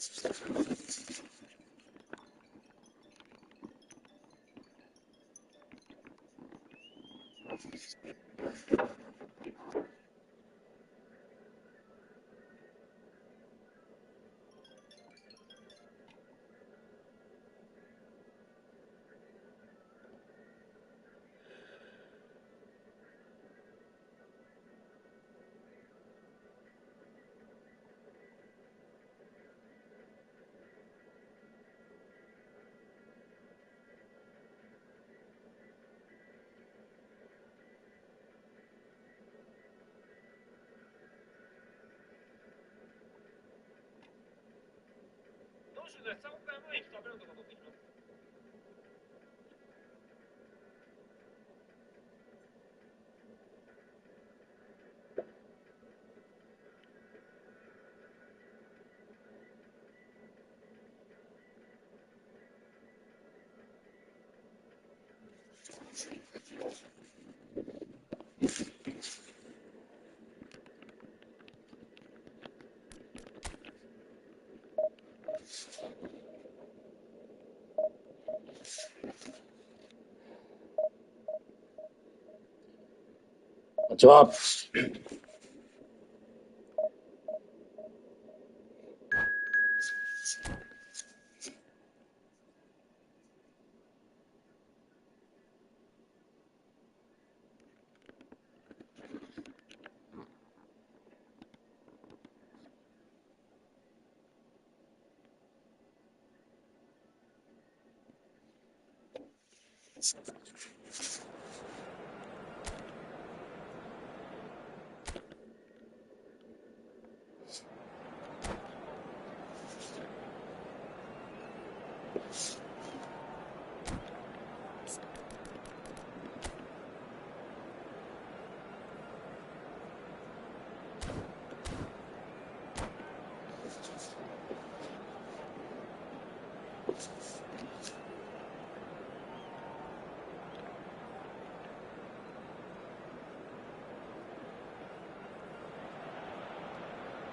こんにちは。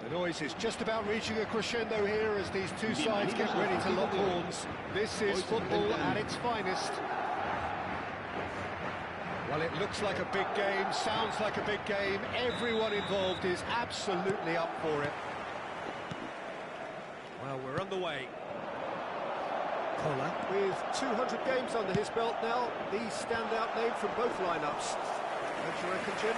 The noise is just about reaching a crescendo here as these two sides get ready to lock horns. This is football at its finest. Well, it looks like a big game, sounds like a big game. Everyone involved is absolutely up for it. Well, we're on the way. Kola. With 200 games under his belt now, the standout name from both lineups. Don't you reckon, Jim?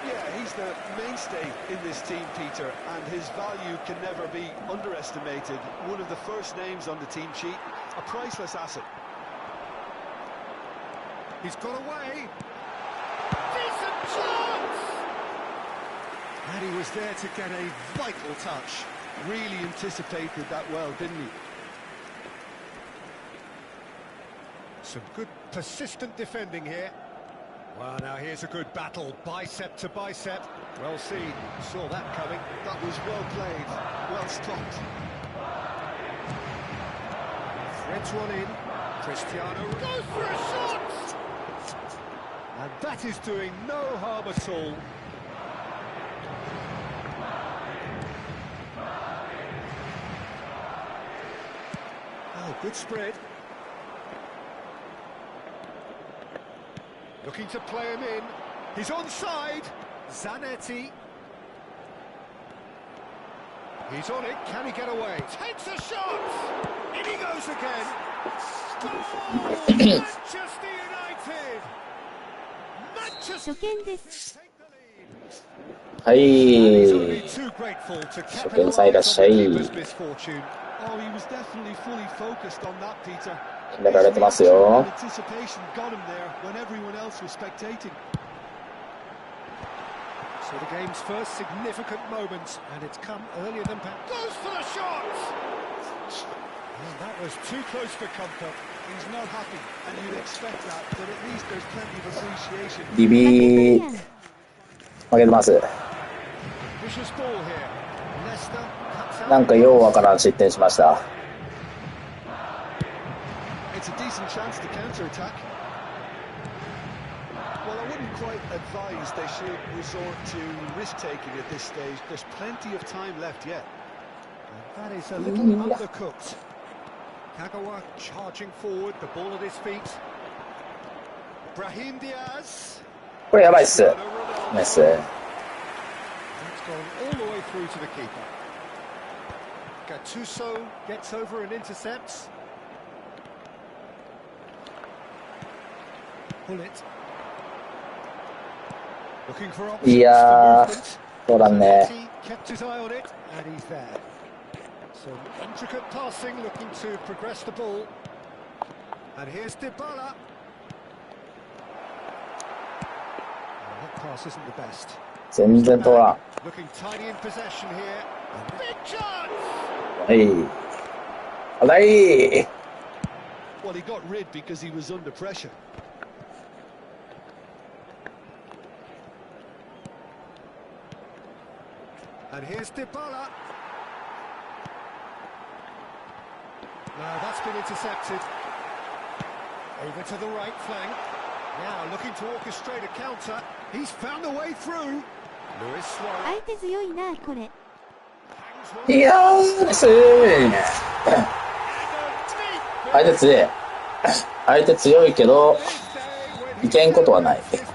Yeah, he's the mainstay in this team, Peter, and his value can never be underestimated. One of the first names on the team sheet, a priceless asset. He's got away. Decent chance! And he was there to get a vital touch. Really anticipated that well, didn't he? Some good persistent defending here. Well, now here's a good battle, bicep to bicep. Well seen, saw that coming. That was well played, well stopped. Threads one in. Cristiano goes for a shot! And that is doing no harm at all. Oh, good spread. Looking to play him in. He's onside. Zanetti. He's on it. Can he get away? Takes a shot. In he goes again. Goal! Manchester United. Manchester United. はい。 He's only too grateful to 初見さんいらっしゃい。 misfortune. Oh, he was definitely fully focused on that, Peter. 決められてますよ。 Anticipation got him there when everyone else was spectating. So the game's first significant moment, and it's come earlier than perhaps. Goes for the shot! And that was too close for comfort. He's not happy, and you'd expect that, but at least there's plenty of appreciation. ビビー負けてます。 Vicious ball here. Leicester cuts out. なんかようわからん失点しました。 It's a decent chance to counter-attack. Well, I wouldn't quite advise they should resort to risk-taking at this stage. There's plenty of time left yet. That is a little undercooked. Kagawa charging forward, the ball at his feet. Brahim Diaz. これやばいっす。ナイス。That's gone all the way through to the keeper. Gattuso gets over and intercepts. Pull it. Looking for options いや for ー、 movement. そうだね。 He kept his eye on it, and he's there. Some intricate passing, looking to progress the ball. And here's Dybala. That pass isn't the best. 全然通らん。 Looking tidy in possession here. Big chance! はい。あらい。 Well, he got rid because he was under pressure. And here's Dybala. Now that's been intercepted. Over to the right flank. Now looking to orchestrate a counter. He's found the way through. Luis Suarez. 相手強いな、これ。 Hangs one. いやー、ナイス。相手強い。相手強いけど、いけんことはない。 His 200th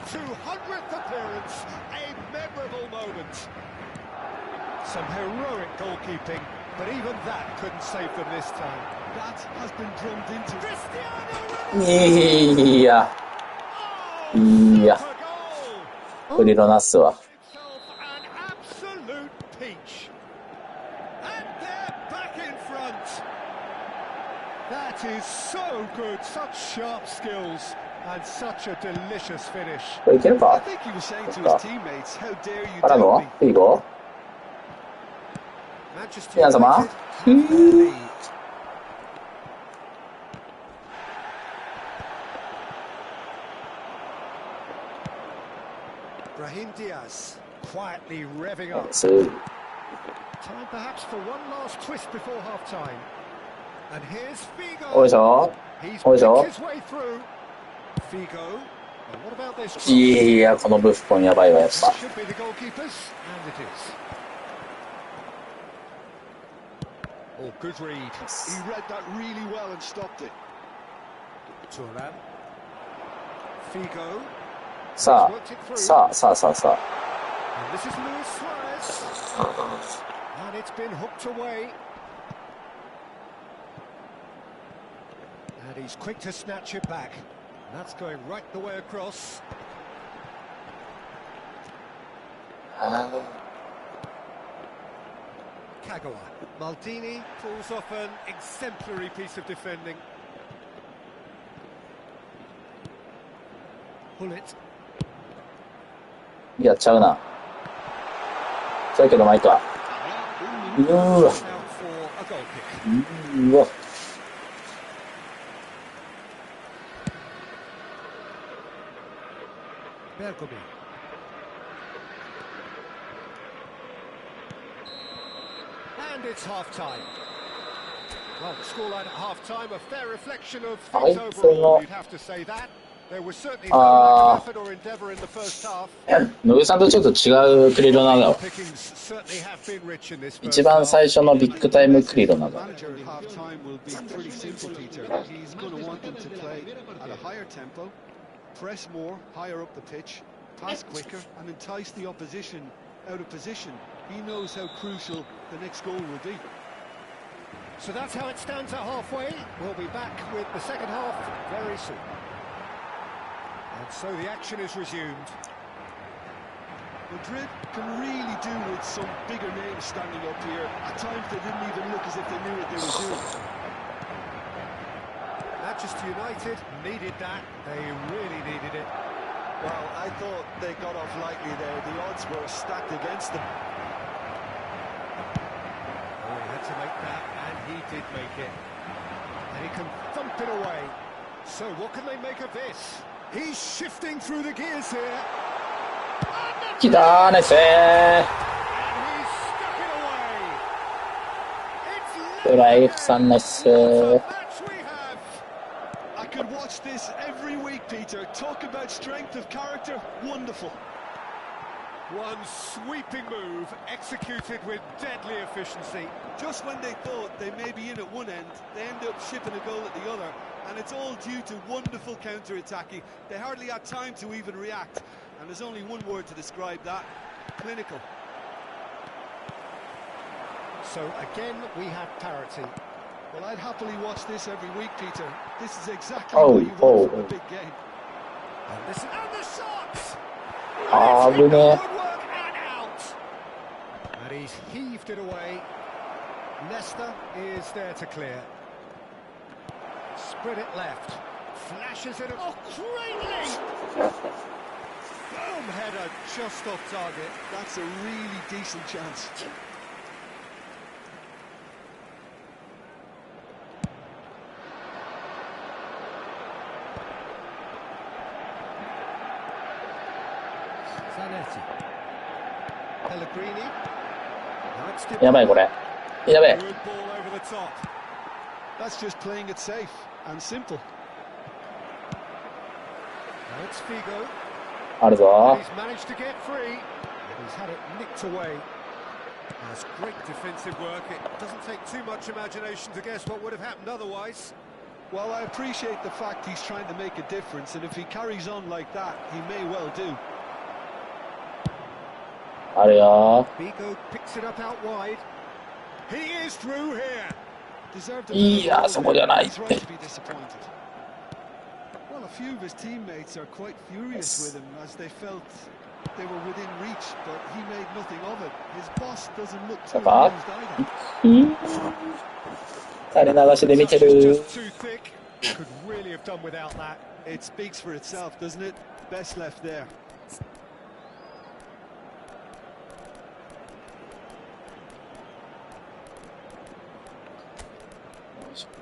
appearance. A memorable moment. Some heroic goalkeeping, but even that couldn't save them this time. That has been drummed into. Cristiano いや、いや、 Ronaldo. クリロナスは。 Himself an absolute peach. And they're back in front. That is so good. Such sharp skills and such a delicious finish. これいける I か think he was saying to his teammates, how dare you から doubt の me? フィーゴ Manchester 皆様 United have their lead. Brahim Diaz quietly revving up. す Time perhaps for one last twist before half-time. And here's おい Figo. しょ He's おいしょ picked his way through. Figo. And what about this? いや、このブッフォンやばいわ、やっぱ。 Should be the goalkeepers, and it is. Oh, good read. He read that really well and stopped it. Turan. Figo. さあ、さあ、さあ、さあ、さ And this is Luis Suarez. And it's been hooked away. And he's quick to snatch it back. And that's going right the way across. あ。 Kagawa. Maldini pulls off an exemplary piece of defending. Pull it. いや、ちゃうな。ちゃうけど、まあいいか。うーわ。 Out for a goal kick. うわ。 Bergomi. And it's half-time. Well, the scoreline at half-time, a fair reflection of things I overall, think- you'd have to say that. There was certainly no Ah. lack of effort or endeavour in the first half. 野口さんとちょっと違うクリロナだわ。 Pickings certainly have been rich in this first 一番 half. 最初のビッグタイムクリロナだ。 Manager at half-time will be pretty simple, Peter. He's going to want them to play at a higher tempo, press more, higher up the pitch, pass quicker, and entice the opposition out of position. He knows how crucial the next goal will be. So that's how it stands at halfway. We'll be back with the second half very soon. And so the action is resumed. Madrid can really do with some bigger names standing up here. At times they didn't even look as if they knew what they were doing. Manchester United needed that. They really needed it. Well, I thought they got off lightly there. The odds were stacked against them. Oh, he had to make that, and he did make it. And he can thump it away. So what can they make of this? He's shifting through the gears here. 来たー、ナイスー。 And he's stuck it away. It's トライフさんナイスー。 match we have. I could watch this every week, Peter. Talk about strength of character. Wonderful. One sweeping move, executed with deadly efficiency. Just when they thought they may be in at one end, they end up shipping a goal at the other, and it's all due to wonderful counter-attacking. They hardly had time to even react, and there's only one word to describe that: clinical. So again, we have parity. Well, I'd happily watch this every week, Peter. This is exactly what you want from a big game. And listen, and the shots! Ah, Good good work and out. And he's heaved it away. Leicester is there to clear. Spread it left. Flashes it. Oh, greatly! Boom, header just off target. That's a really decent chance. Pellegrini. Yaばいこれ。やべえ。 Good ball over the top. That's just playing it safe and simple. Now it's Figo. あるぞ。 He's managed to get free. He's had it nicked away. That's great defensive work. It doesn't take too much imagination to guess what would have happened otherwise. Well, I appreciate the fact he's trying to make a difference, and if he carries on like that, he may well do. あるよ。 Figo picks it up out wide. He is through here. Deserved a いや、そこじゃないっ He's right て。 to be disappointed. Well, a few of his teammates are quite furious with him as they felt they were within reach, but he made nothing of it. His boss doesn't look too Papa? amused either. 垂れ流しで見て Touch is る。 just too thick. Could really have done without that. It speaks for itself, doesn't it? Best left there.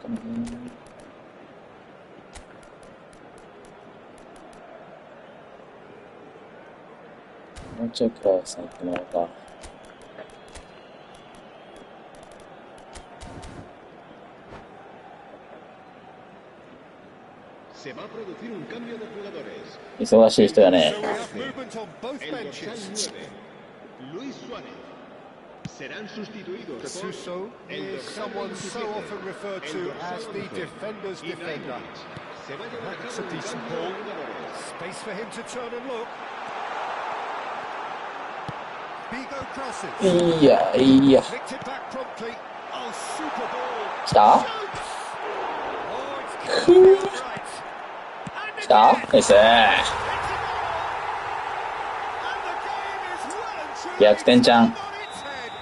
Mm. もうちょいクラスさん行ってもらおうか。忙しい人やね。 So we have movement on both benches. Suso is someone so often referred to as the defender's defender. That's a decent ball. Space for him to turn and look. Figo crosses. いや、いや。 Flicked it back promptly. Oh, super ball. 来た Shoots. Oh, it's coming out right. And 来たナイス。 it's a goal. And the game is well and truly 逆転ちゃん。 on its head.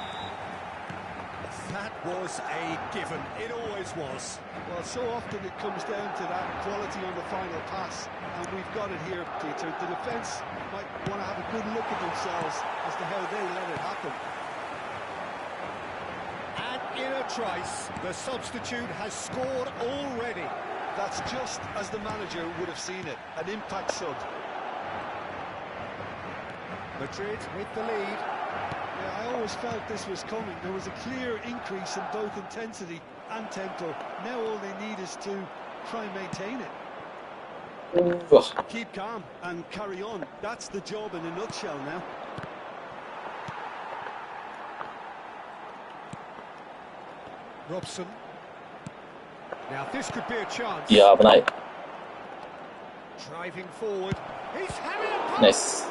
That was a given. It always was. Well, so often it comes down to that quality on the final pass, and we've got it here, Peter. The defence might want to have a good look at themselves as to how they let it happen. And in a trice, the substitute has scored already. That's just as the manager would have seen it, an impact sub. Madrid with the lead. Yeah, I always felt this was coming. There was a clear increase in both intensity and tempo. Now all they need is to try and maintain it. うわ。 Keep calm and carry on. That's the job in a nutshell now. Robson. Now this could be a chance. いや、危ない。 Driving forward. He's had it. ナイス。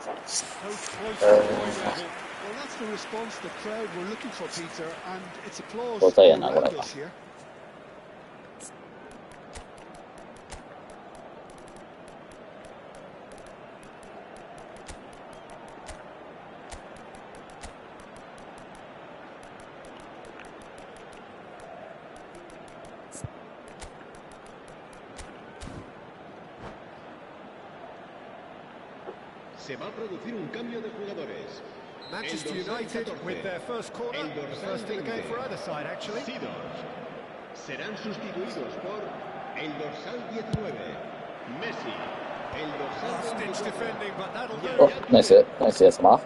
So close to the point level. Well, that's the response the crowd were looking for, Peter, and it's applause 交代やな、こ around れ。 us here. Se va a producir un cambio de jugadores. Manchester United with their first corner. The first in the game for either side, actually. Serán sustituidos por el dorsal 19, Messi. El dorsal Last-ditch 24, defending, but that'll お do. ナイス。ナイスやつま。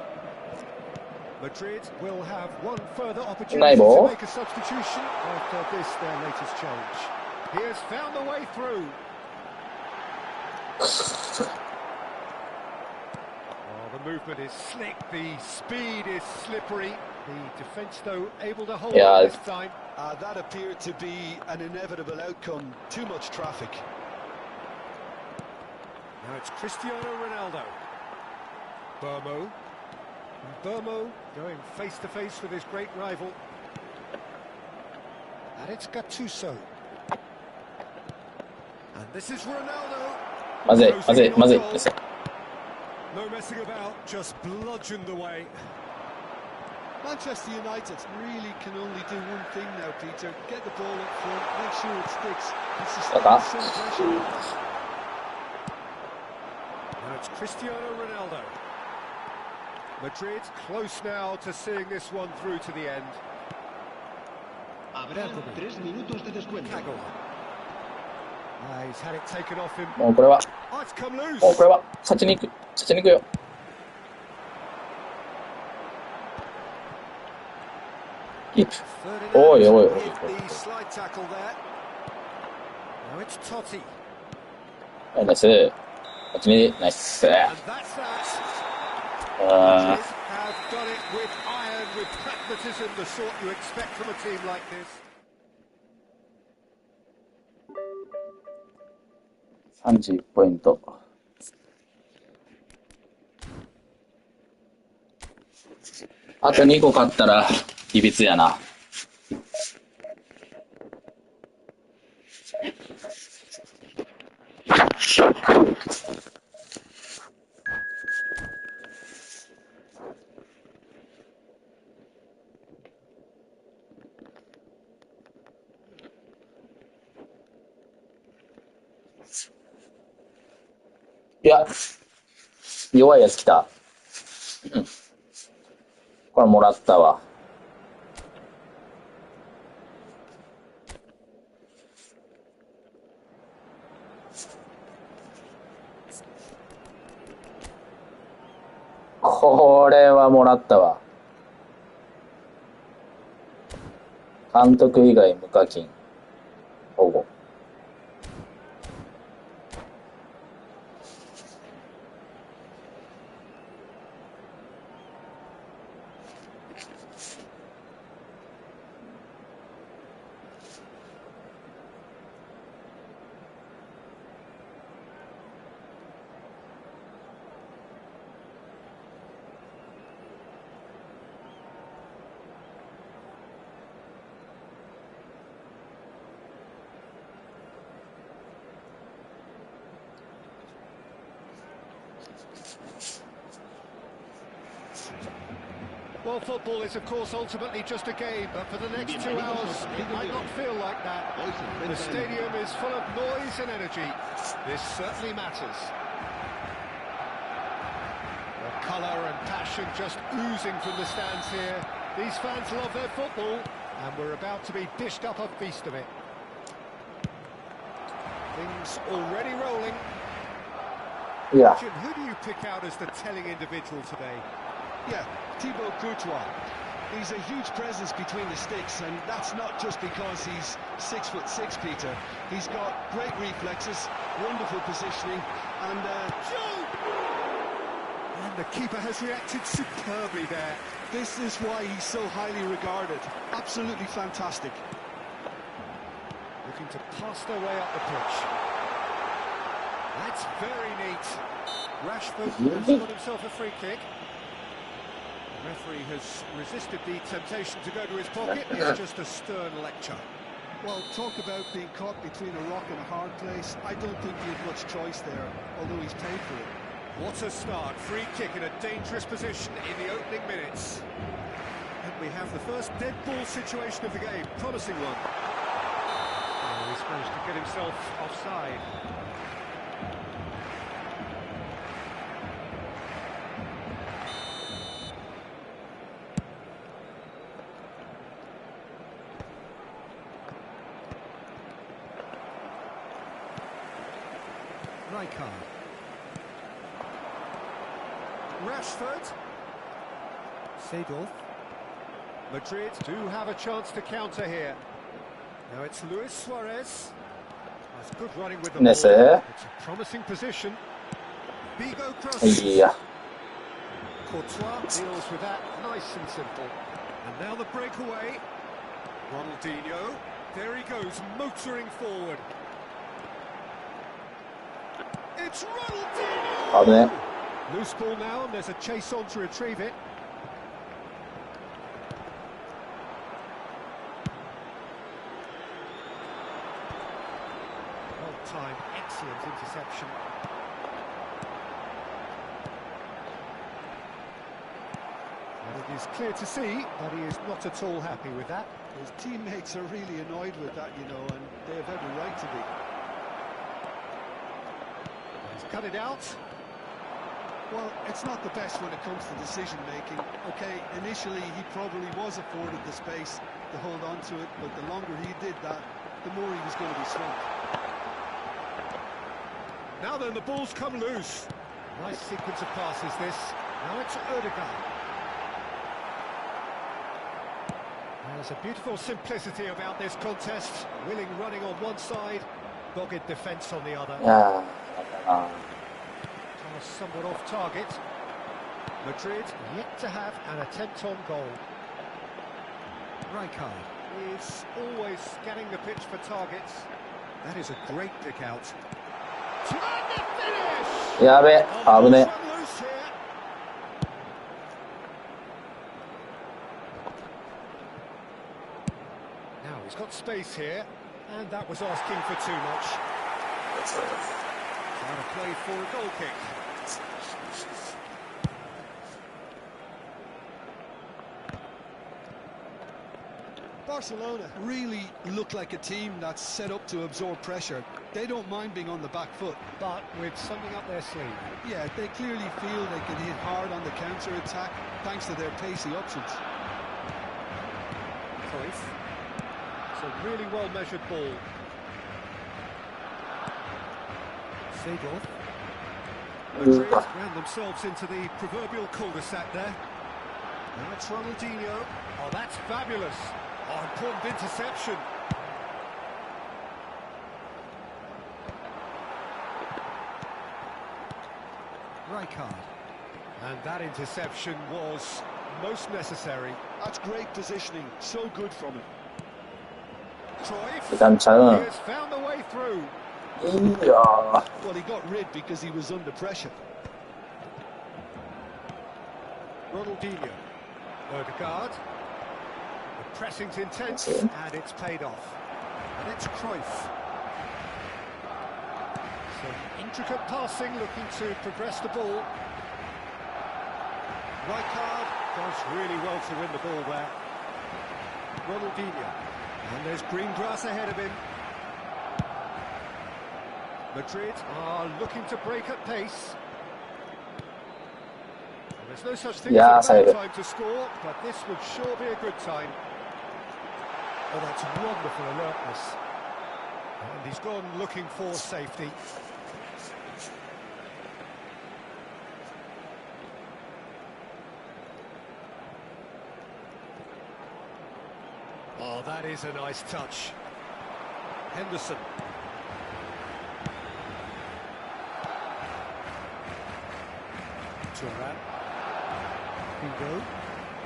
Madrid will have one further opportunity Nice to ball. make a substitution after this, their latest change. He has found the way through. movement is slick, the speed is slippery. The defence, though, able to hold Yeah. on this time. That appeared to be an inevitable outcome. Too much traffic. Now it's Cristiano Ronaldo. Burmo. And Burmo going face-to-face with his great rival. And it's Gattuso. And this is Ronaldo. まずいまずいまずいです。 No messing about, just bludgeoned away. Manchester United really can only do one thing now, Peter. Get the ball up front, make sure it sticks, and sustain some pressure. Now it's Cristiano Ronaldo. Madrid close now to seeing this one through to the end. Habrá 3 minutos de descuento. He's had it taken off him. もうこれは Oh, it's come loose. もうこれは勝ちに行くよ。キープ。おいおいおいおい。 The slide tackle there. Now it's Totti. ナイス。勝ちにナイス。 And that's that. あ Have done it with iron, with pragmatism, the sort you expect from a team like this. 31ポイント。あと2個勝ったらいびつやな。いや、弱いやつ来た。うん。これもらったわ。これはもらったわ。監督以外無課金保護。Well, football is, of course, ultimately just a game, but for the next 2 hours, it might not feel like that. The stadium is full of noise and energy. This certainly matters. The colour and passion just oozing from the stands here. These fans love their football, and we're about to be dished up a feast of it. Things already rolling. Yeah. Jim, who do you pick out as the telling individual today? Yeah, Thibaut Courtois. He's a huge presence between the sticks, and that's not just because he's 6'6", Peter. He's got great reflexes, wonderful positioning, and And the keeper has reacted superbly there. this is why he's so highly regarded. Absolutely fantastic. Looking to pass their way up the pitch. That's very neat. Rashford has got himself a free kick. The referee has resisted the temptation to go to his pocket. It's just a stern lecture. Well, talk about being caught between a rock and a hard place. I don't think he had much choice there, although he's paid for it. What a start. Free kick in a dangerous position in the opening minutes. And we have the first dead ball situation of the game. Promising one. Oh, he's managed to get himself offside. Rijkaard. Rashford. Seedorf. Madrid do have a chance to counter here. Now it's Luis Suarez. That's good running with the ball. Nesse. It's a promising position. Bigo crosses. Yeah. Courtois deals with that nice and simple. And now the breakaway. Ronaldinho. There he goes, motoring forward. It's Ronaldinho! 危ね。 Loose ball now, and there's a chase on to retrieve it. Well timed, excellent interception. And it is clear to see that he is not at all happy with that. His teammates are really annoyed with that, you know, and they have every right to be. He's cut it out. Well, it's not the best when it comes to decision-making. Okay, initially he probably was afforded the space to hold on to it, but the longer he did that, the more he was going to be swamped. Now then, the ball's come loose. Nice sequence of passes, this. Now it's Odegaard. There's a beautiful simplicity about this contest. Willing running on one side, dogged defence on the other. いやー、Somewhat off target. Madrid yet to have an attempt on goal. Rijkaard is always scanning the pitch for targets. That is a great pick out. Trying to finish! やべ、危ね。 Run loose here. Now he's got space here, and that was asking for too much. Trying to play for a goal kick. Barcelona really look like a team that's set up to absorb pressure. They don't mind being on the back foot. But with something up their sleeve. Yeah, they clearly feel they can hit hard on the counter-attack thanks to their pacey options. Cruyff. It's a really well-measured ball. Seedorf. Madrid ran themselves into the proverbial cul-de-sac there. Now it's Ronaldinho. Oh, that's fabulous. Oh, important interception. Rijkaard. And that interception was most necessary. That's great positioning, so good from him. Cruyff. 일단 He 차는 has found the way through. 이야. Well, he got rid because he was under pressure. Ronaldinho. Odegaard. The pressing's intense, Okay. and it's paid off. And it's Cruyff. Some intricate passing, looking to progress the ball. Rijkaard does really well to win the ball there. Ronaldinho. And there's green grass ahead of him. Madrid are looking to break at pace. Well, there's no such thing Yeah, as a bad so- time to score, but this would sure be a good time. Oh, that's wonderful alertness. And he's gone looking for safety. Oh, that is a nice touch. Henderson. Turan. Hugo.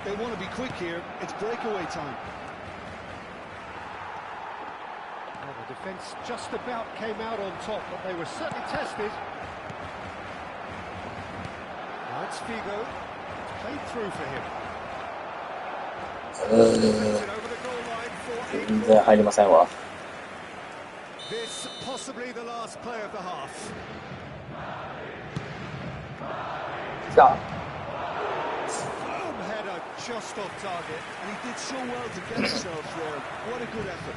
They want to be quick here. It's breakaway time. Well, the defence just about came out on top, but they were certainly tested. Now it's Figo. It's played through for him. Deflected over the goal line for a 全然入りませんわ。 This possibly the last play of the half. 来た。 Boom, header just off target. And he did so well to get himself there. What a good effort.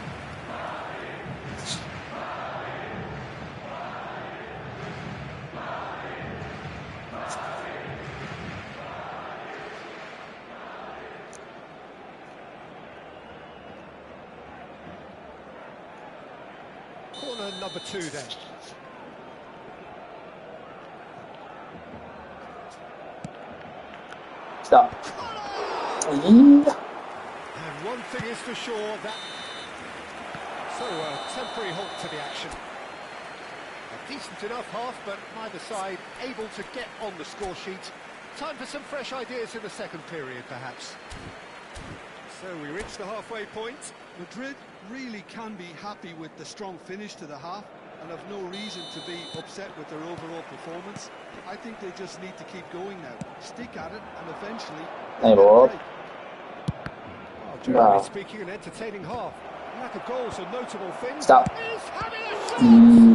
Corner number 2 then.来た。いや。 And one thing is for sure, that... So, temporary halt to the action. A decent enough half, but neither side able to get on the score sheet. time for some fresh ideas in the second period, perhaps. So we reach the halfway point. Madrid really can be happy with the strong finish to the half and have no reason to be upset with their overall performance. I think they just need to keep going now, stick at it, and eventually... Hey, Bob. Well, generally speaking, an entertaining half. Lack of goals are notable things. Stop. He's having a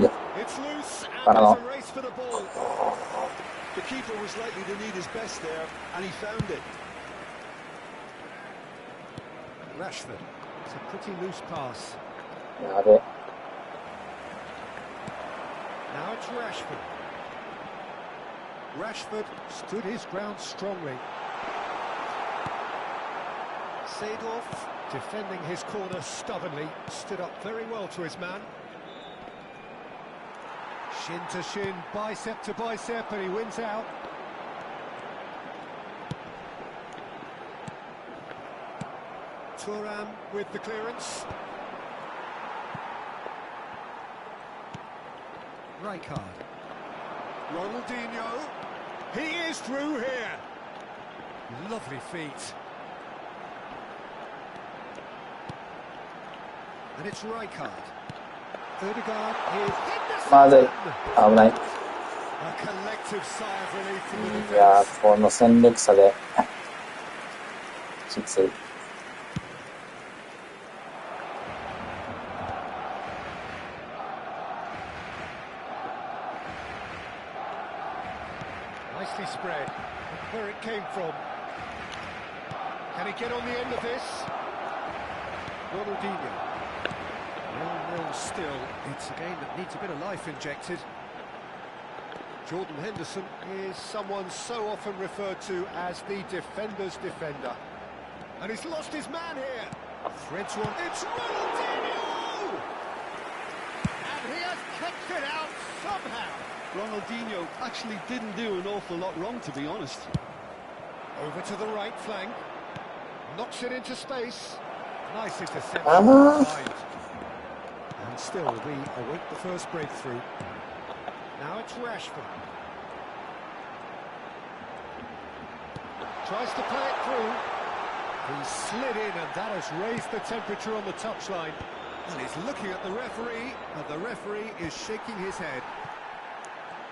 shot! It's loose, and there's a race for the ball. The keeper was likely to need his best there, and he found it. Rashford. It's a pretty loose pass. Got it. Now it's Rashford. Rashford stood his ground strongly. Seedorf, defending his corner stubbornly, stood up very well to his man. Shin to shin, bicep to bicep, and he wins out. Thuram with the clearance. Rijkaard. Ronaldinho. He is through here. Lovely feet. And it's Rijkaard. Odegaard is hit the まずい。危ない。A collective sigh of relief from the いや defense. ー、この戦力差できつい。Nicely spread. Where it came from. Can he get on the end of this? Ronaldinho. 1-0 still. It's a game that needs a bit of life injected. Jordan Henderson is someone so often referred to as the defender's defender. And he's lost his man here. Threads one. It's Ronaldinho! And he has kept it out somehow. Ronaldinho actually didn't do an awful lot wrong, to be honest. Over to the right flank. Knocks it into space. Nice interception. Inside. And still, we await the first breakthrough. Now it's Rashford. Tries to play it through. He slid in, and that has raised the temperature on the touchline. And he's looking at the referee, and the referee is shaking his head.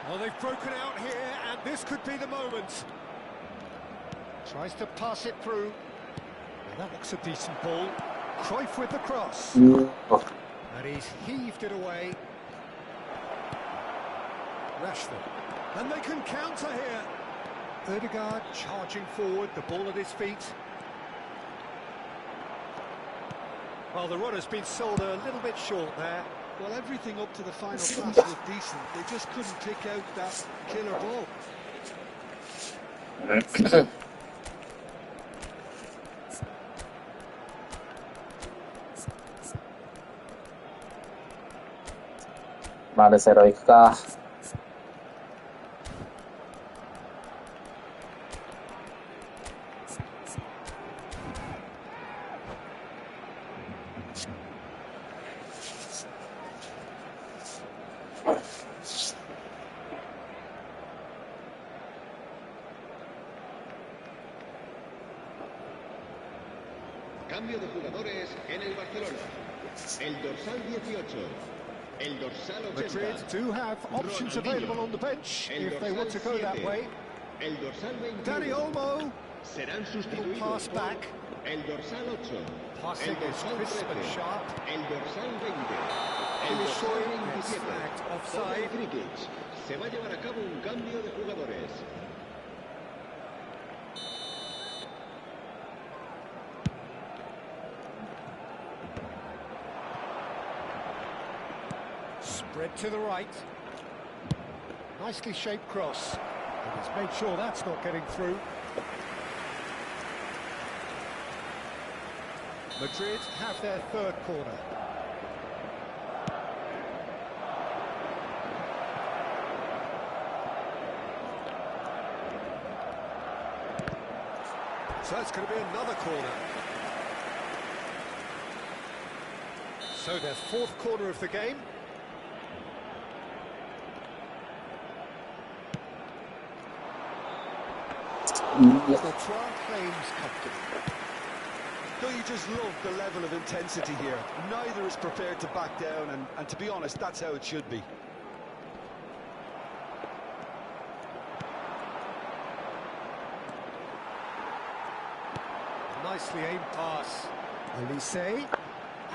Well, they've broken out here, and this could be the moment. Tries to pass it through. And that looks a decent ball. Cruyff with the cross. And he's heaved it away. Rashford. And they can counter here. Odegaard charging forward, the ball at his feet. Well, the run has been sold a little bit short there. Well, everything up to the final pass looked decent. They just couldn't pick out that killer ball.マルセロ行くか。Cambio de jugadores en el Barcelona. El dorsal 18. El dorsal 80. Madrid do have options available on the bench if they want to go that way. El dorsal 21. Dani Olmo. Serán Good sustituidos pass por back. el dorsal 8. Passing El is dorsal crisp and 13. sharp. El dorsal 20. El He is dorsal showing it's 27. flagged Por offside. el Krikic. Se va a llevar a cabo un cambio de jugadores. Spread to the right. Nicely shaped cross. And he's made sure that's not getting through. Madrid have their third corner. So it's going to be another corner. So their fourth corner of the game. いや The trial claims comfortable. Don't you just love the level of intensity here? Neither is prepared to back down, and to be honest, that's how it should be. Nicely aimed pass. Elise,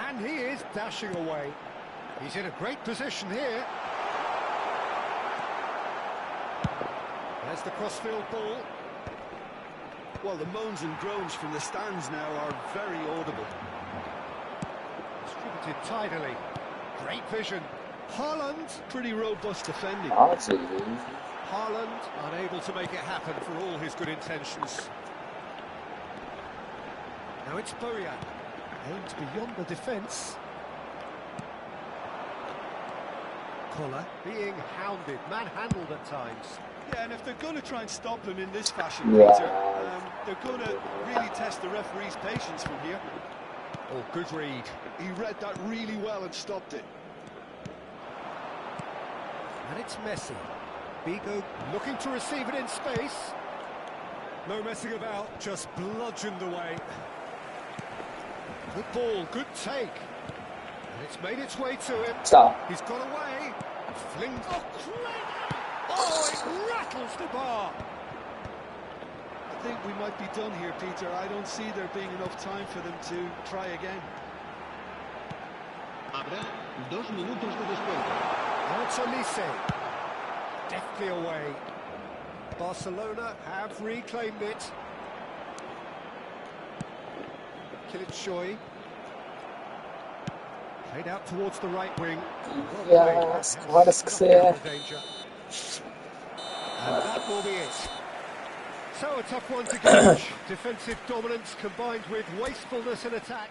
and he is dashing away. He's in a great position here. There's the crossfield ball. Well, the moans and groans from the stands now are very audible. Distributed tidily. Great vision. Haaland, pretty robust defending. マジ Haaland unable to make it happen for all his good intentions. Now it's Bojan. Aimed beyond the defence. Collar being hounded, manhandled at times. Yeah, and if they're going to try and stop him in this fashion, Yeah. Peter, they're going to really test the referee's patience from here. Oh, good read. He read that really well and stopped it. And it's Messi. Bigo looking to receive it in space. No messing about, just bludgeoned away. Good ball, good take. And it's made its way to him. 来た He's got away. Flings. Oh, crazy! Oh, it rattles the bar. I think we might be done here, Peter. I don't see there being enough time for them to try again. Habrá 2 minutos de descuento. Now it's Elise. Deftly away. Barcelona have reclaimed it. Kilitshoy. Played out towards the right wing. いやースコアレスくせえ And that will be it. So a tough one to gauge. Defensive dominance combined with wastefulness in attack.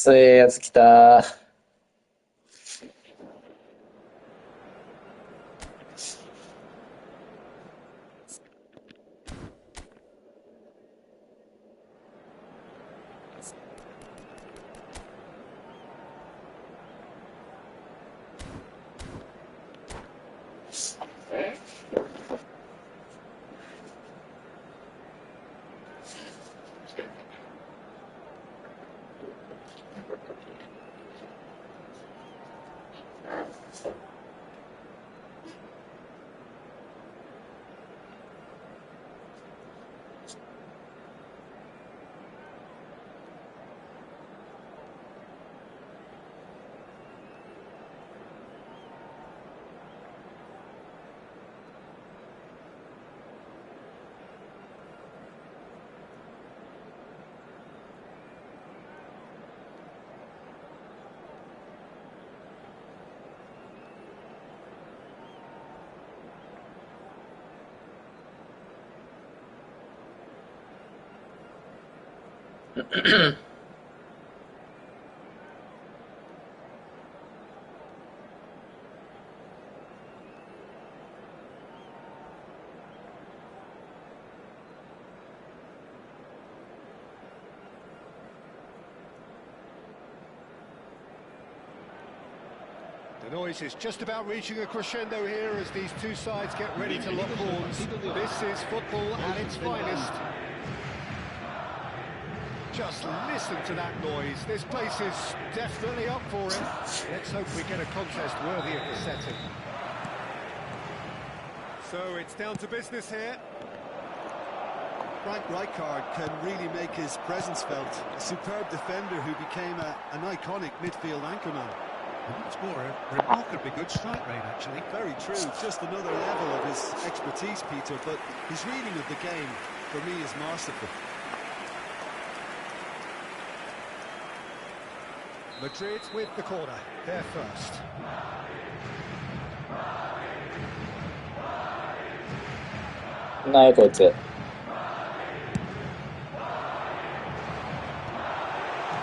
強いやつ来たThe noise is just about reaching a crescendo here as these two sides get ready to lock horns. This is football at its finest. Just listen to that noise. This place is definitely up for it. Let's hope we get a contest worthy of the setting. So it's down to business here. Frank Rijkaard can really make his presence felt. A superb defender who became an iconic midfield anchorman. It's more a remarkably good strike rate, actually. Very true. Just another level of his expertise, Peter, but his reading of the game, for me, is masterful. Madrid with the corner. They're first. 나의 골즈.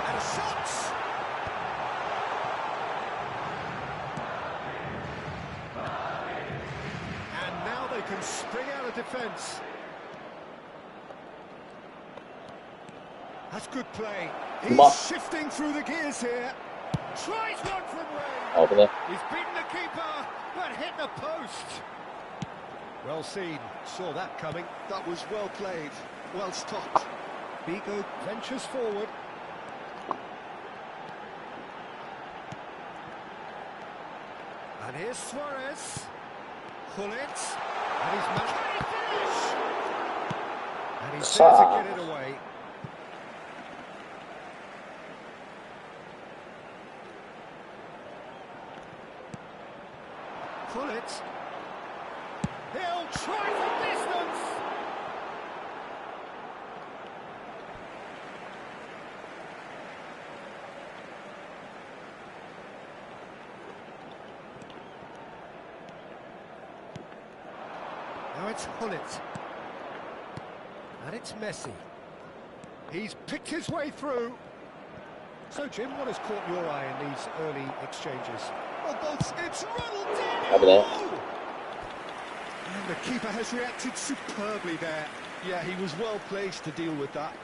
And a shot. And now they can spring out of defence. That's good play. He's shifting through the gears here. Tries one from range. 그래. He's beaten the keeper, but hit the post. Well seen. Saw that coming. That was well played, well stopped. Vigo ventures forward. And here's Suarez. Hullet. And he's managed to finish. And he's there to get it away. Hullet. He'll try from distance. Now it's Hullet. And it's Messi. He's picked his way through. So, Jim, what has caught your eye in these early exchanges? Oh, both, it's 그래. And the keeper has reacted superbly there. Yeah, he was well placed to deal with that.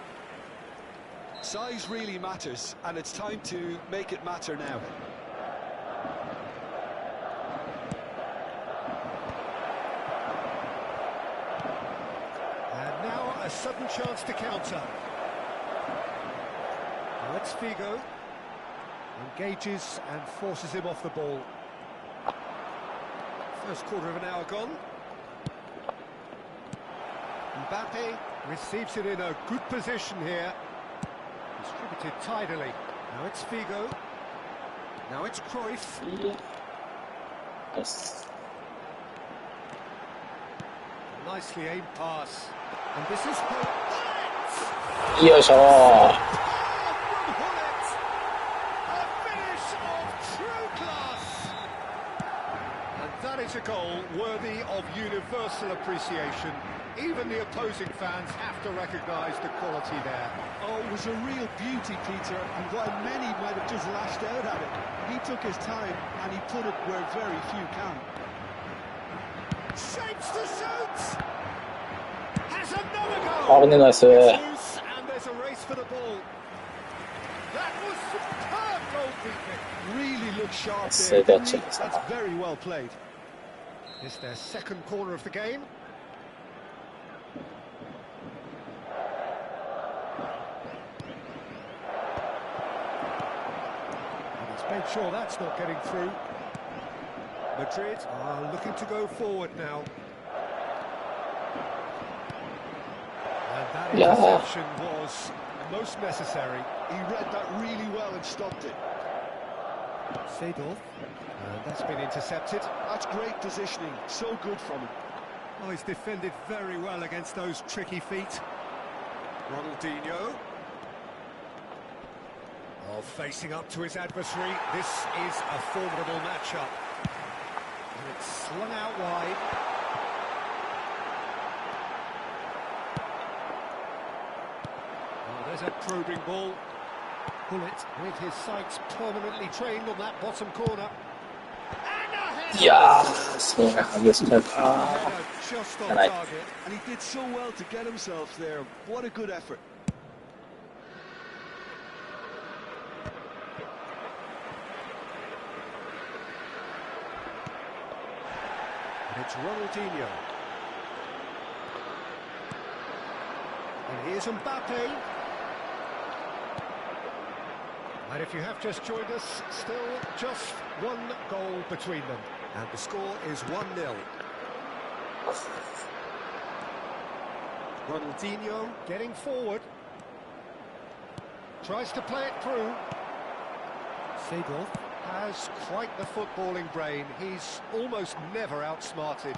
Size really matters, and it's time to make it matter now. And now a sudden chance to counter. Now it's Figo. Engages and forces him off the ball. First quarter of an hour gone. Mbappe receives it in a good position here. Distributed tidily. Now it's Figo. Now it's Cruyff. Yes. Nicely aimed pass. And this is Hullet. 이어서. A finish of true class. And that is a goal worthy of universal appreciation. Even the opposing fans have to recognise the quality there. Oh, it was a real beauty, Peter, and while many might have just lashed out at it, he took his time and he put it where very few can. Shapes to shoot! Has another goal! 근데 나이스. Loose, and there's a race for the ball. That was superb goalkeeping. Really looked sharp Say there. that, didn't he? Chelsea. That's very well played. It's their second corner of the game. And he's made sure that's not getting through. Madrid are looking to go forward now. And that interception was most necessary. He read that really well and stopped it. Seedorf. And that's been intercepted. That's great positioning. So good from him. Oh, he's defended very well against those tricky feet. Ronaldinho. Oh, facing up to his adversary. This is a formidable matchup. And it's slung out wide. Oh, there's a probing ball. Hullet with his sights permanently trained on that bottom corner. And a header! 이야, 생각하기 시작. Header just on Right. target. And he did so well to get himself there. What a good effort. And it's Ronaldinho. And here's Mbappe. And if you have just joined us, still just one goal between them. And the score is 1-0. Ronaldinho getting forward. Tries to play it through. Seedorf has quite the footballing brain. He's almost never outsmarted.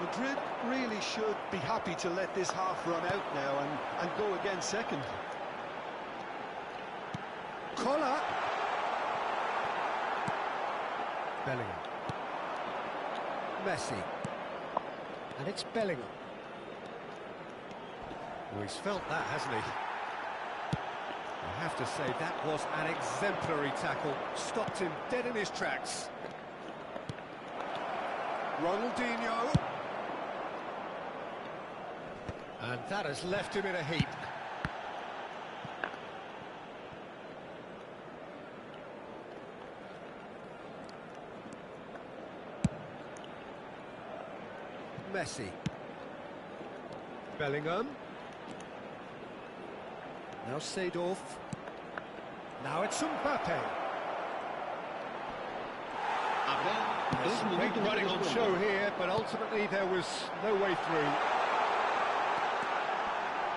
Madrid really should be happy to let this half run out now and go again second. Collar. Bellingham. Messi. And it's Bellingham. Well, he's felt that, hasn't he? I have to say, that was an exemplary tackle. Stopped him dead in his tracks. Ronaldinho. And that has left him in a heap. Messi. Bellingham. Now Seedorf. Now it's Mbappe. There's some big running on show here, but ultimately there was no way through.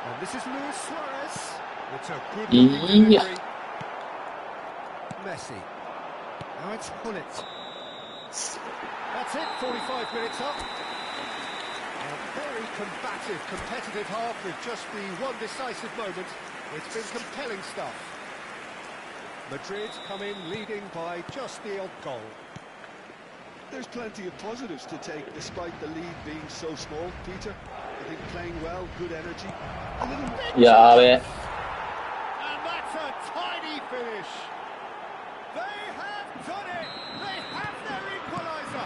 And this is Luis Suarez. It's a good looking delivery. Messi. Now it's Hullet. That's it, 45 minutes up. A very combative, competitive half with just the one decisive moment. It's been compelling stuff. Madrid come in leading by just the odd goal. There's plenty of positives to take despite the lead being so small, Peter. I think playing well, good energy.やべえ。 And that's a tiny finish. They have done it. They have their equaliser.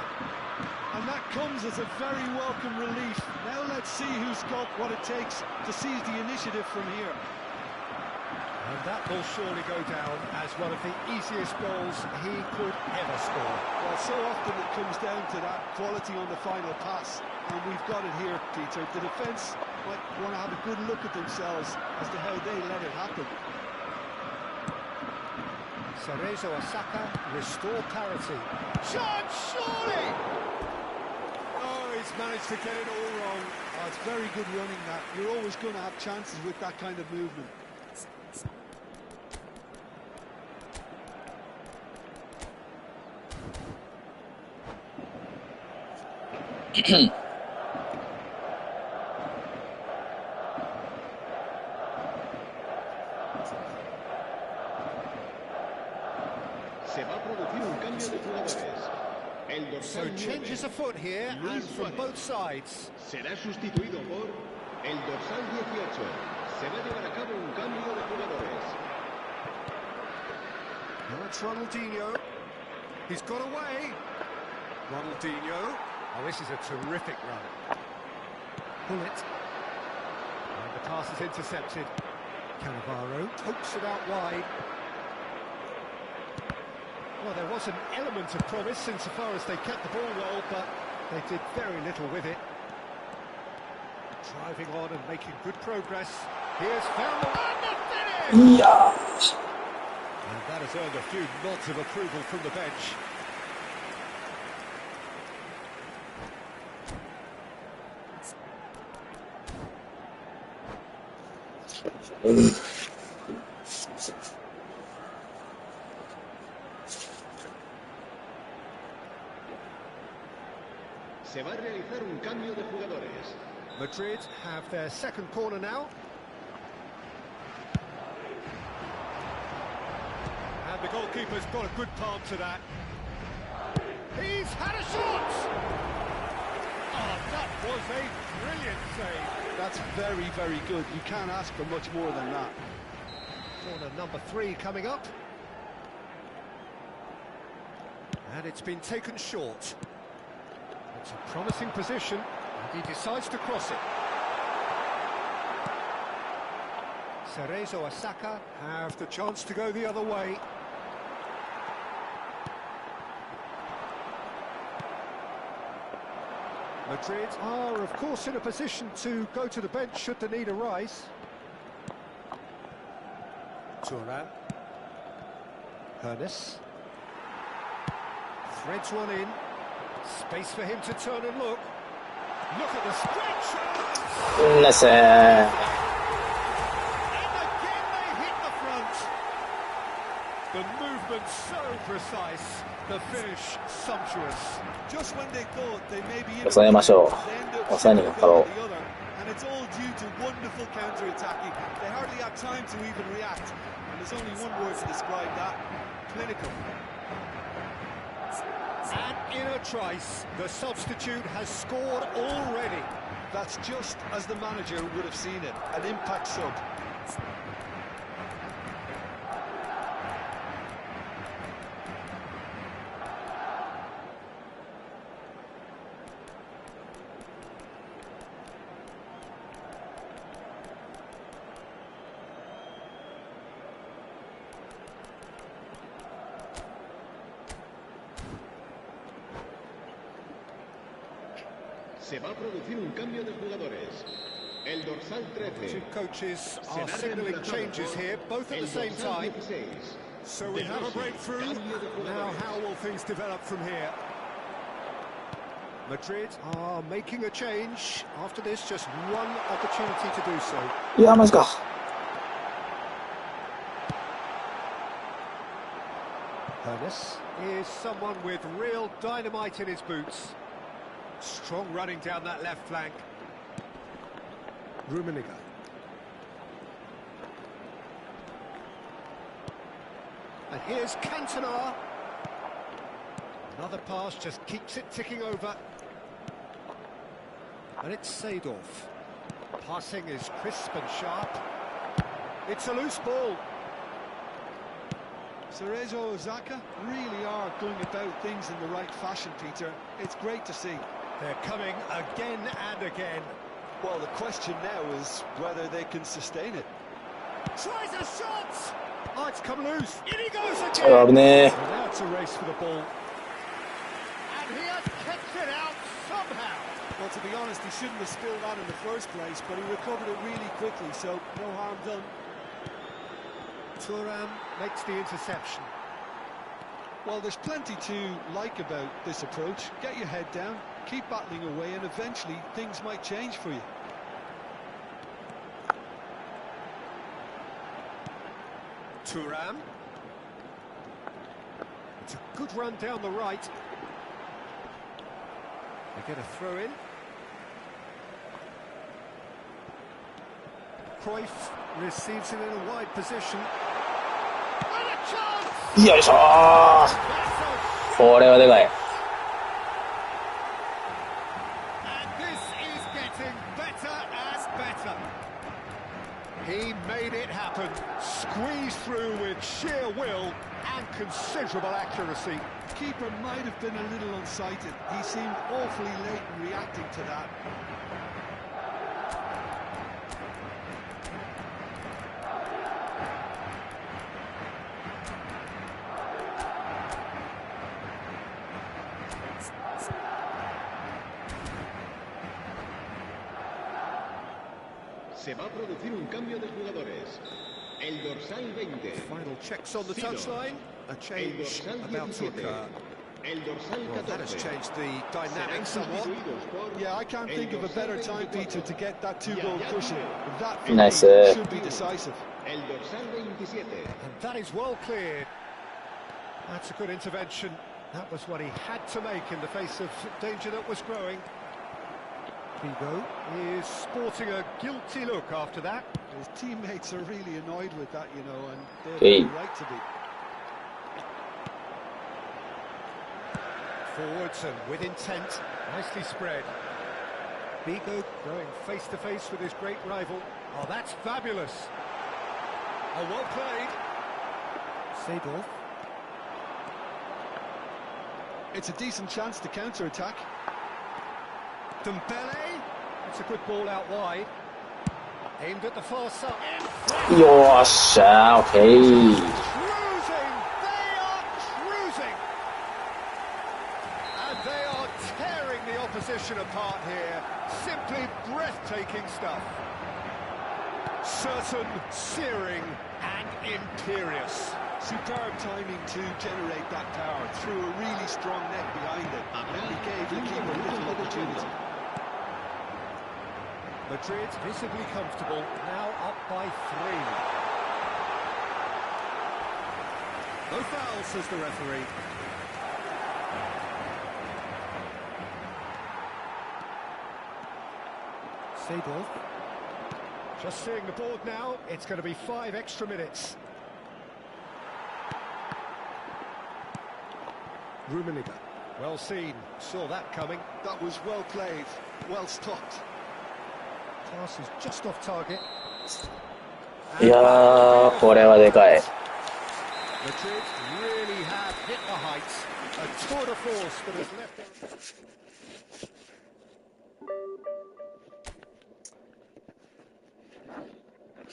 And that comes as a very welcome relief. Now let's see who's got what it takes to seize the initiative from here. And that will surely go down as one of the easiest goals he could ever score. Well, so often it comes down to that quality on the final pass. And we've got it here, Peter. The defence might want to have a good look at themselves as to how they let it happen. Cerezo Osaka restore parity. Chance, surely. Oh, he's managed to get it all wrong. Oh, it's very good running that. You're always going to have chances with that kind of movement. Se va a producir un cambio de jugadores. El So dorsal 9 changes afoot here and Luis from Suarez both sides. será sustituido por el dorsal 18. Se va a llevar a cabo un cambio de jugadores. Now it's Ronaldinho. He's got away. Ronaldinho. Oh, this is a terrific run. Hullet. And the pass is intercepted. Cannavaro pokes it out wide. Well, there was an element of promise insofar as they kept the ball well, but they did very little with it. Driving on and making good progress. Here's found the finish! いや And that has earned a few nods of approval from the bench. Se va a realizar un cambio de jugadores. Madrid have their second corner now. And the goalkeeper's got a good palm to that. He's had a shot. Oh, that was a brilliant save. That's very, very good. You can't ask for much more than that. Corner number 3 coming up. And it's been taken short. It's a promising position, and he decides to cross it. Cerezo Osaka have the chance to go the other way. Madrid are, of course, in a position to go to the bench should the need arise. Turan. Hernes. Threads one in. Space for him to turn and look. Look at the stretch! ーナス And again they hit the front. The movement so precise. The finish sumptuous. Just when they thought they may be in 抑えましょう。 they end up 抑えにかかろう。 the other, and it's all due to wonderful counter-attacking. They hardly had time to even react, and there's only one word to describe that: clinical. And in a trice. The substitute has scored already. That's just as the manager would have seen it, an impact sub. Se va a producir un cambio de jugadores. El dorsal 13. Two coaches are signalling changes here, both at the same time. So we have a breakthrough. Now how will things develop from here? Madrid are making a change. After this, just one opportunity to do so. いや、マジか。Hernes is someone with real dynamite in his boots. Strong running down that left flank. Rummenigge. And here's Cantona. Another pass just keeps it ticking over. And it's Seedorf. Passing is crisp and sharp. It's a loose ball. Cerezo Osaka really are going about things in the right fashion, Peter. It's great to see. They're coming again and again. Well, the question now is whether they can sustain it. Tries a shot! Oh, it's come loose. In he goes あ again. ぶね Now it's a race for the ball. And he has kicked it out somehow. Well, to be honest, he shouldn't have spilled that in the first place, but he recovered it really quickly, so no harm done. Thuram makes the interception. Well, there's plenty to like about this approach. Get your head down, keep battling away, and eventually things might change for you. Thuram. It's a good run down the right. They get a throw in. Cruyff receives it in a wide position. And a chance! よいしょー。 That's a これはでかい。 And this is getting better and better. He made it happen. Squeezed through with sheer will and considerable accuracy. Keeper might have been a little unsighted. He seemed awfully late in reacting to that. Se va a producir un cambio de jugadores. El dorsal 20. Final checks on the touchline. A El change dorsal about to 17. occur. El dorsal Well, that has 14. changed the Serán dynamic somewhat. sustituidos por Yeah, I can't el think of a dorsal better time, 24. Peter, to get that two-goal cushion. That, for Nice, me, should be decisive. El dorsal 27. And that is well cleared. That's a good intervention. That was what he had to make in the face of danger that was growing. Figo is sporting a guilty look after that. His teammates are really annoyed with that, you know, and they're Hey. right to be. Forwards and with intent, nicely spread. Figo going face to face with his great rival. Oh, that's fabulous. Oh, well played. Seedorf. It's a decent chance to counter-attack. Dembele. It's a good ball out wide. Aimed at the far side. よっしゃー、オッケー。 Cruising! They are cruising! And they are tearing the opposition apart here. Simply breathtaking stuff. Certain, searing, and imperious. Superb timing to generate that power through a really strong net behind it. And he gave the keeper little opportunity. Madrid visibly comfortable, now up by 3. No foul, says the referee. Seedorf. Just seeing the board now, it's going to be 5 extra minutes. Rummenigge Well seen, saw that coming. That was well played, well stopped. Pass is just off target. いやー、これはでかい。 Madrid really have hit the heights. A tour de force that has left.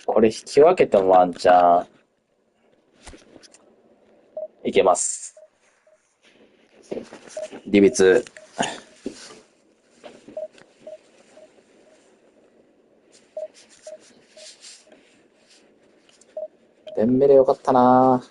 これ引き分けてもワンチャンいけます。リビツ。デンベレよかったな。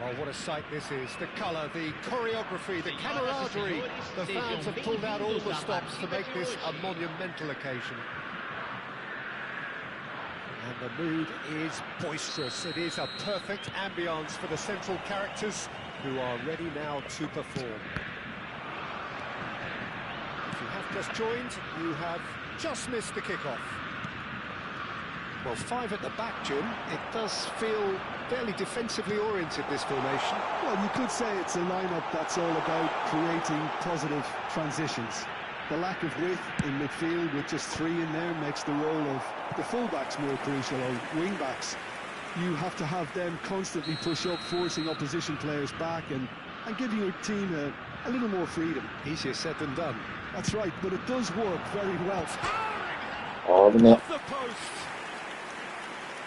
Oh, what a sight this is. The colour, the choreography, the camaraderie. The fans have pulled out all the stops to make this a monumental occasion. And the mood is boisterous. It is a perfect ambience for the central characters who are ready now to perform. If you have just joined, you have just missed the kickoff. Well, five at the back, Jim. It does feel fairly defensively oriented, this formation. Well, you could say it's a lineup that's all about creating positive transitions. The lack of width in midfield with just three in there makes the role of the fullbacks more crucial, or wing-backs. You have to have them constantly push up, forcing opposition players back and giving your team a little more freedom. Easier said than done. That's right, but it does work very well. Off the post.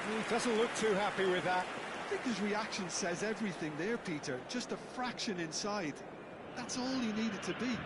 He doesn't look too happy with that. I think his reaction says everything there, Peter. Just a fraction inside. That's all he needed to be.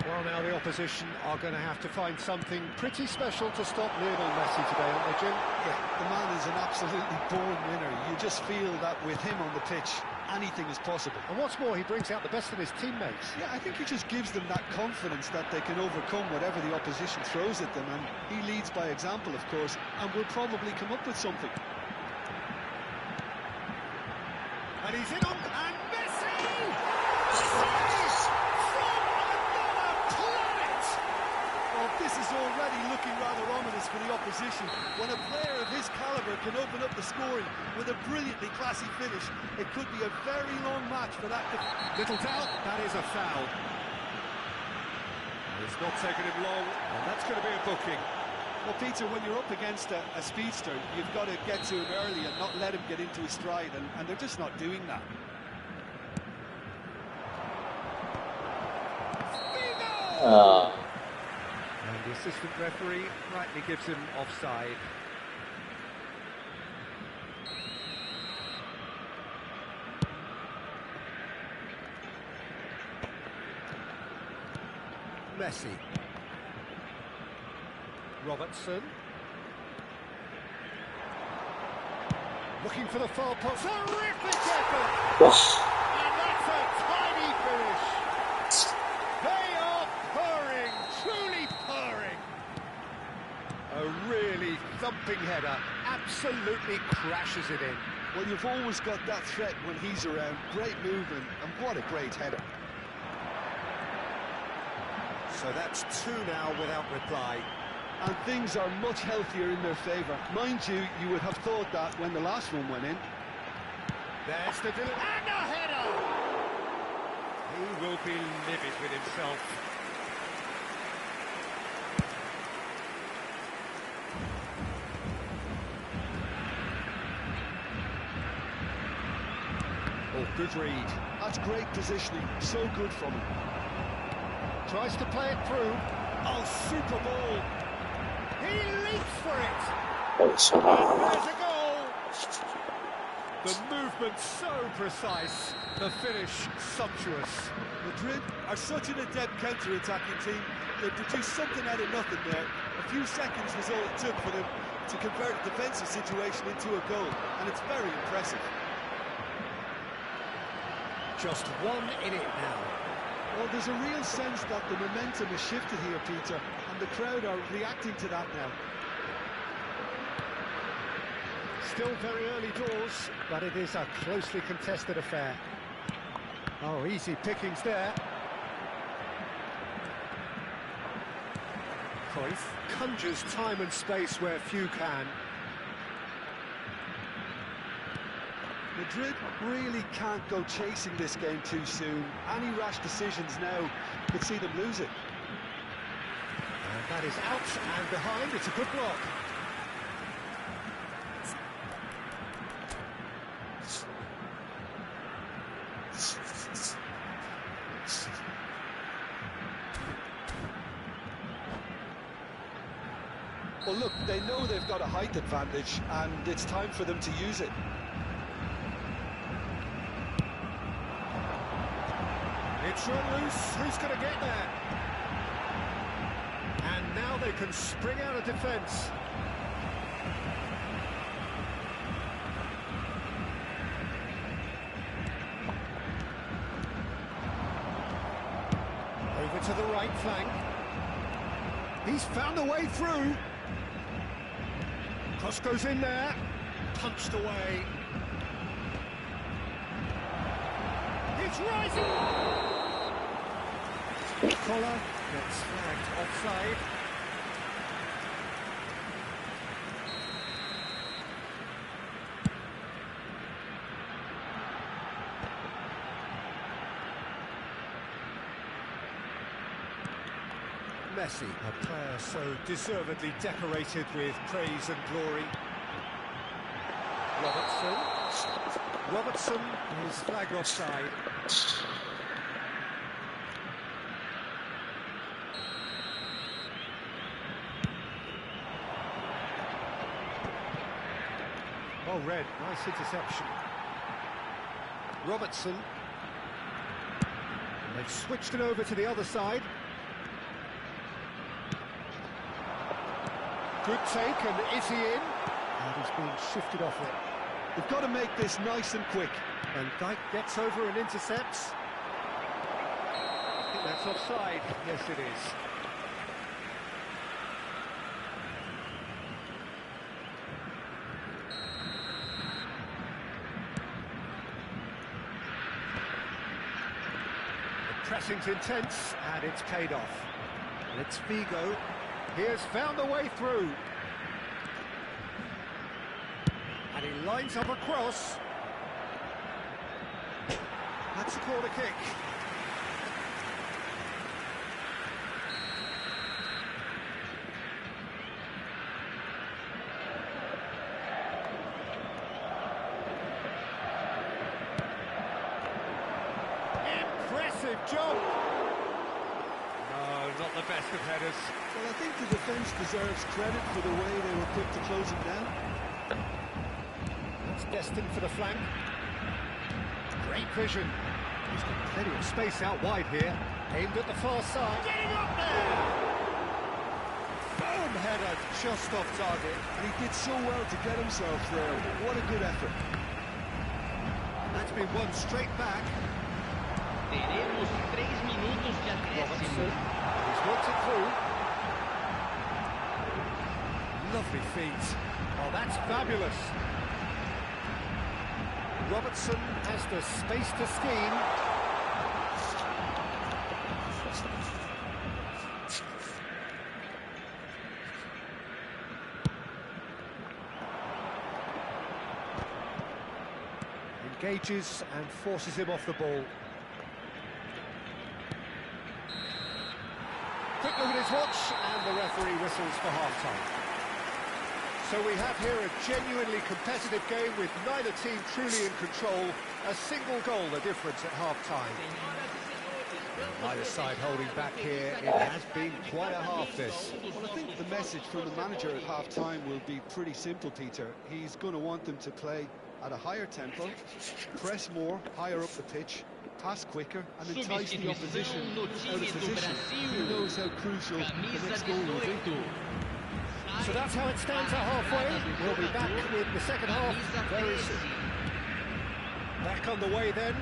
Well, now the opposition are going to have to find something pretty special to stop Lionel Messi today, aren't they, Jim? Yeah, the man is an absolutely born winner. You just feel that with him on the pitch, anything is possible. And what's more, he brings out the best in his teammates. Yeah, I think he just gives them that confidence that they can overcome whatever the opposition throws at them, and he leads by example, of course, and will probably come up with something. And he's in on, and Messi! This is already looking rather ominous for the opposition. When a player of his calibre can open up the scoring with a brilliantly classy finish, it could be a very long match for that. Little doubt, that is a foul. It's not taken him long, and that's going to be a booking. Well, Peter, when you're up against a speedster, you've got to get to him early and not let him get into his stride, and they're just not doing that. And the assistant referee rightly gives him offside. Messi. Robertson. Looking for the far post. Terrific effort! And that's a tiny finish. They are purring, truly purring. A really thumping header, absolutely cracking. lashes it in. Well, you've always got that threat when he's around. Great movement, and what a great header. So that's two now without reply. And things are much healthier in their favour. Mind you, you would have thought that when the last one went in. There's the delivery. And a header! He will be livid with himself. Oh, good read. That's great positioning. So good from him. Tries to play it through. Oh, super ball. He leaps for it. There's And there's a goal. The movement so precise. The finish sumptuous. Madrid are such an adept counter-attacking team. They produced something out of nothing there. A few seconds was all it took for them to convert a defensive situation into a goal. And it's very impressive. Just one in it now. Well, there's a real sense that the momentum has shifted here, Peter, and the crowd are reacting to that now. Still very early doors, but it is a closely contested affair. Oh, easy pickings there. Cruyff conjures time and space where few can. Madrid really can't go chasing this game too soon. Any rash decisions now could see them lose it. And that is out and behind. It's a good block. Well, look, they know they've got a height advantage, and it's time for them to use it. It's run loose. Who's going to get there? And now they can spring out of defence. Over to the right flank. He's found a way through. Cross goes in there. Punched away. It's rising. Collar gets flagged offside. Messi, a player so deservedly decorated with praise and glory. Robertson is flagged offside. Oh, red, nice interception. Robertson. And they've switched it over to the other side. Good take, and is he in? And he's being shifted off it. They've got to make this nice and quick. And Dijk gets over and intercepts. I think that's offside. Yes, it is. The pressing's intense, and it's paid off. And it's Figo. He has found a way through. And he lines up a cross. That's a corner kick. Impressive job. No, not the best of headers. Well, I think the defence deserves credit for the way they were quick to close him down. It's destined for the flank. Great vision. He's got plenty of space out wide here. Aimed at the far side. Getting up there! Firm header, just off target. And he did so well to get himself there. What a good effort. That's been won straight back. Tenemos 3 minutos de Robertson. acréscimo. He's worked it through. Lovely feet. Oh, that's fabulous. Robertson has the space to scheme. Engages and forces him off the ball. Quick look at his watch, and the referee whistles for half-time. So we have here a genuinely competitive game with neither team truly in control. A single goal the difference at half-time. Neither side holding back here. It has been quite a half, this. Well, I think the message from the manager at half-time will be pretty simple, Peter. He's going to want them to play at a higher tempo, press more, higher up the pitch, pass quicker, and entice the opposition out of position. Who knows how crucial the next goal will be. So that's how it stands at halfway. We'll be back with the second half very soon. Back on the way then.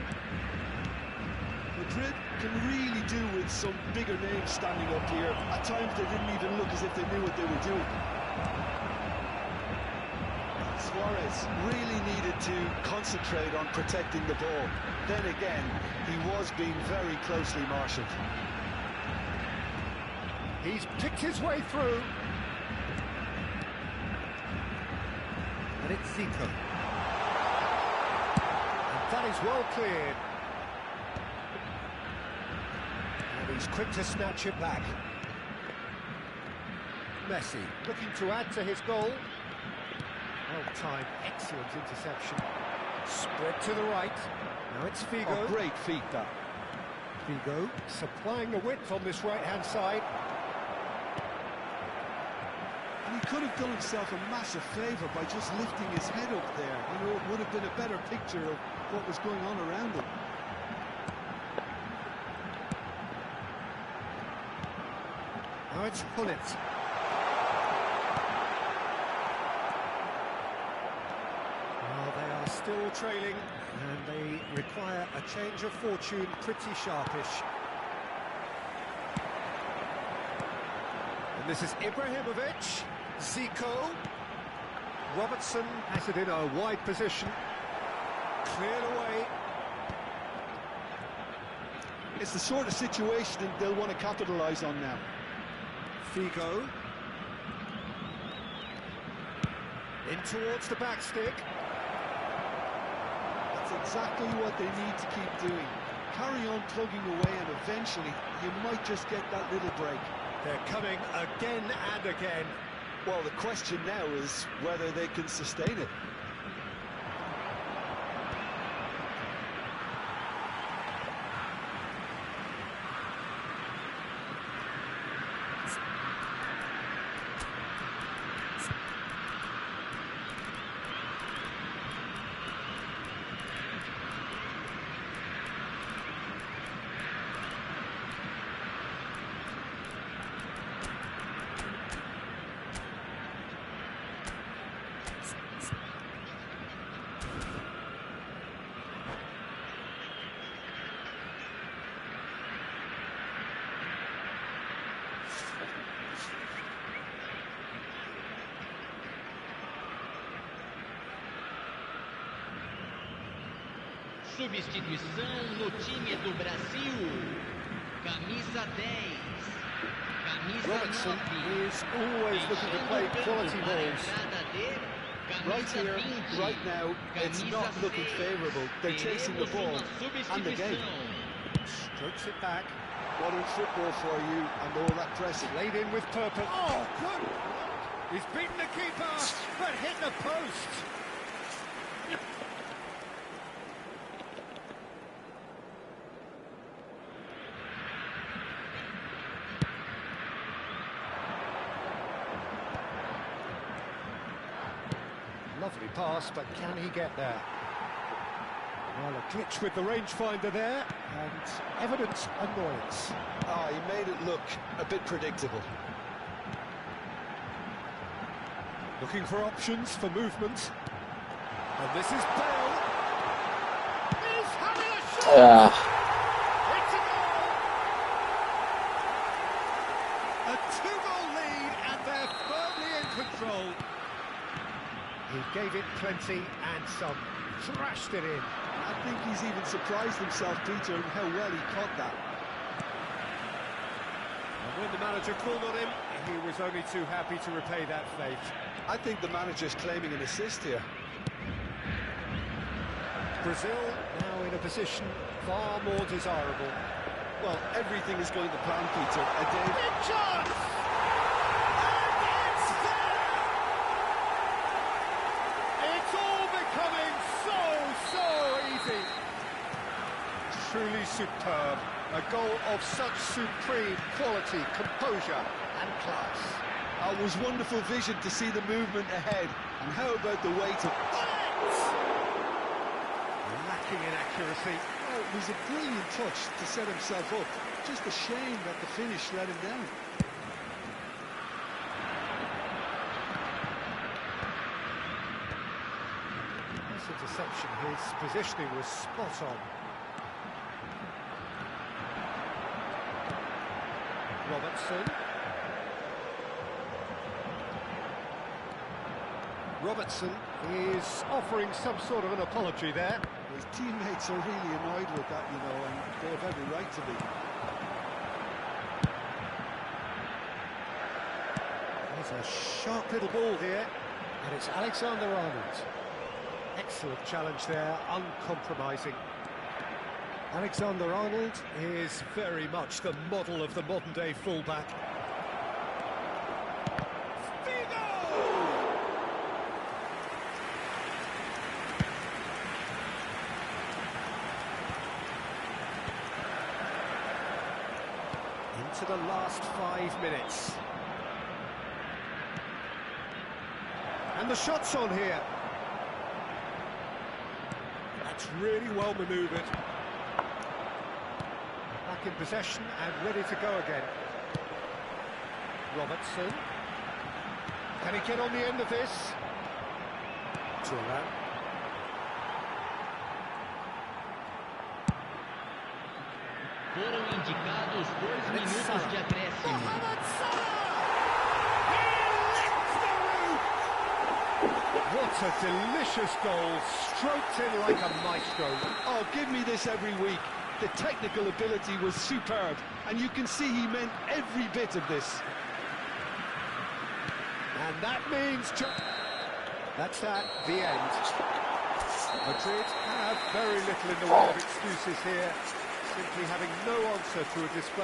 Madrid can really do with some bigger names standing up here. At times they didn't even look as if they knew what they were doing. Suarez really needed to concentrate on protecting the ball. Then again, he was being very closely marshalled. He's picked his way through. And it's Zico. And that is well cleared. And he's quick to snatch it back. Messi looking to add to his goal. Well-timed, excellent interception. Spread to the right. Now it's Figo. Oh, great feet, that. Figo supplying the width on this right-hand side. And he could have done himself a massive favour by just lifting his head up there. You know, it would have been a better picture of what was going on around him. Now it's Hullet. Still trailing, and they require a change of fortune pretty sharpish. And this is Ibrahimovic, Zico. Robertson has it in a wide position. Cleared away. It's the sort of situation that they'll want to capitalise on now. Figo. In towards the back stick. Exactly what they need to keep doing. Carry on plugging away, and eventually you might just get that little break. They're coming again and again. Well, the question now is whether they can sustain it. Substituição no time do Brasil. Camisa 10. Camisa Robertson 9. is always looking to play quality balls. Right here, right now, it's not looking favourable. They're chasing the ball and the game. Strokes it back. Modern football for you, and all that pressing. Laid in with purpose. Oh, good! He's beaten the keeper, but hit the post. Lovely pass, but can he get there? Well, a glitch with the rangefinder there, and evident annoyance. Ah, he made it look a bit predictable. Looking for options for movement. And this is Bale. He's having a shot! It's a goal! A 2-goal lead, and they're firmly in control. He gave gave it plenty and some. Thrashed it in. I think he's even surprised himself, Peter, in how well he caught that. And when the manager called on him, he was only too happy to repay that faith. I think the manager's claiming an assist here. Brazil now in a position far more desirable. Well, everything is going to plan, Peter. A day... Big chance! And it's there! It's all becoming so easy. Truly superb. A goal of such supreme quality, composure and class. It was wonderful vision to see the movement ahead. And how about the way to... Lacking in accuracy. Oh, it was a brilliant touch to set himself up. Just a shame that the finish let him down. Nice interception. His positioning was spot on. Robertson is offering some sort of an apology there. His teammates are really annoyed with that, you know, and they have every right to be. There's a sharp little ball here, and it's Alexander-Arnold. Excellent challenge there, uncompromising. Alexander-Arnold is very much the model of the modern-day fullback. Into the last 5 minutes. And the shot's on here. That's really well manoeuvred. Back in possession and ready to go again. Robertson. Can he get on the end of this? Turan. Foram indicados 2 minutos de acréscimo. What a delicious goal, stroked in like a maestro. Oh, give me this every week. The technical ability was superb, and you can see he meant every bit of this. And that means... That's that, the end. Madrid have very little in the way of excuses here, simply having no answer to a display